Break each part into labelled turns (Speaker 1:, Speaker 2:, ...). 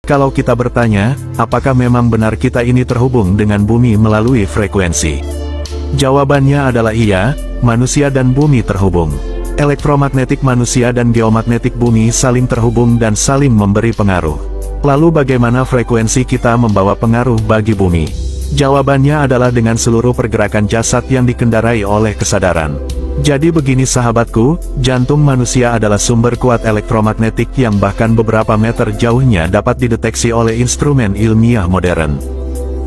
Speaker 1: Kalau kita bertanya, apakah memang benar kita ini terhubung dengan bumi melalui frekuensi? Jawabannya adalah iya, manusia dan bumi terhubung. Elektromagnetik manusia dan geomagnetik bumi saling terhubung dan saling memberi pengaruh. Lalu bagaimana frekuensi kita membawa pengaruh bagi bumi? Jawabannya adalah dengan seluruh pergerakan jasad yang dikendarai oleh kesadaran. Jadi begini sahabatku, jantung manusia adalah sumber kuat elektromagnetik yang bahkan beberapa meter jauhnya dapat dideteksi oleh instrumen ilmiah modern.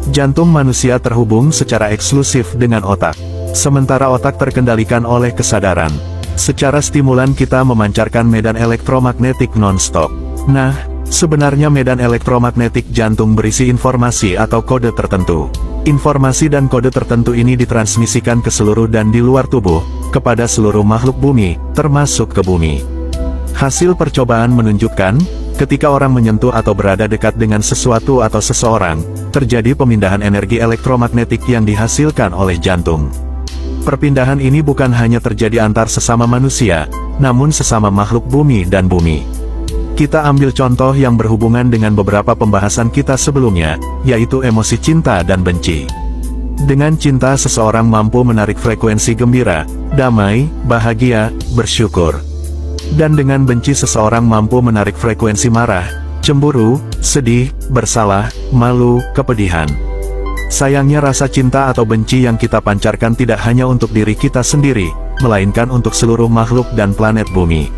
Speaker 1: Jantung manusia terhubung secara eksklusif dengan otak, sementara otak terkendalikan oleh kesadaran. Secara stimulan kita memancarkan medan elektromagnetik non-stop. Nah, sebenarnya medan elektromagnetik jantung berisi informasi atau kode tertentu. Informasi dan kode tertentu ini ditransmisikan ke seluruh dan di luar tubuh, kepada seluruh makhluk bumi, termasuk ke bumi. Hasil percobaan menunjukkan, ketika orang menyentuh atau berada dekat dengan sesuatu atau seseorang, terjadi pemindahan energi elektromagnetik yang dihasilkan oleh jantung. Perpindahan ini bukan hanya terjadi antar sesama manusia, namun sesama makhluk bumi dan bumi. Kita ambil contoh yang berhubungan dengan beberapa pembahasan kita sebelumnya, yaitu emosi cinta dan benci. Dengan cinta seseorang mampu menarik frekuensi gembira, damai, bahagia, bersyukur. Dan dengan benci seseorang mampu menarik frekuensi marah, cemburu, sedih, bersalah, malu, kepedihan. Sayangnya rasa cinta atau benci yang kita pancarkan tidak hanya untuk diri kita sendiri, melainkan untuk seluruh makhluk dan planet bumi.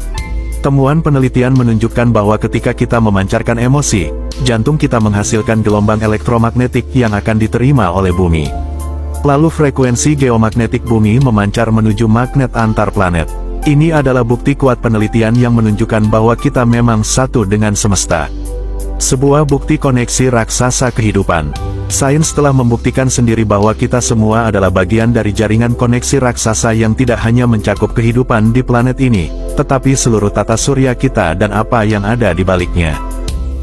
Speaker 1: Temuan penelitian menunjukkan bahwa ketika kita memancarkan emosi, jantung kita menghasilkan gelombang elektromagnetik yang akan diterima oleh bumi. Lalu frekuensi geomagnetik bumi memancar menuju magnet antar planet. Ini adalah bukti kuat penelitian yang menunjukkan bahwa kita memang satu dengan semesta. Sebuah bukti koneksi raksasa kehidupan. Sains telah membuktikan sendiri bahwa kita semua adalah bagian dari jaringan koneksi raksasa yang tidak hanya mencakup kehidupan di planet ini, tetapi seluruh tata surya kita dan apa yang ada di baliknya.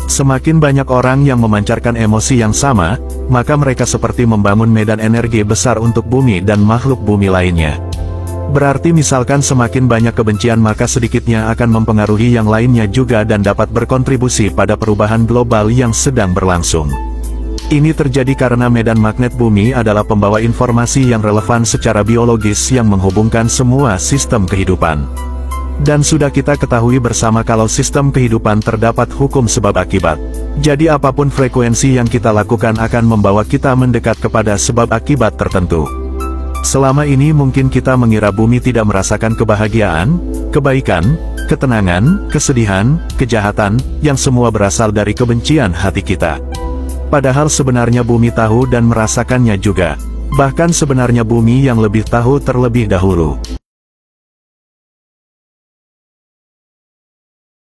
Speaker 1: Semakin banyak orang yang memancarkan emosi yang sama, maka mereka seperti membangun medan energi besar untuk bumi dan makhluk bumi lainnya. Berarti misalkan semakin banyak kebencian maka sedikitnya akan mempengaruhi yang lainnya juga dan dapat berkontribusi pada perubahan global yang sedang berlangsung. Ini terjadi karena medan magnet bumi adalah pembawa informasi yang relevan secara biologis yang menghubungkan semua sistem kehidupan. Dan sudah kita ketahui bersama kalau sistem kehidupan terdapat hukum sebab akibat. Jadi apapun frekuensi yang kita lakukan akan membawa kita mendekat kepada sebab akibat tertentu. Selama ini mungkin kita mengira bumi tidak merasakan kebahagiaan, kebaikan, ketenangan, kesedihan, kejahatan, yang semua berasal dari kebencian hati kita. Padahal sebenarnya bumi tahu dan merasakannya juga. Bahkan sebenarnya bumi yang lebih tahu terlebih dahulu.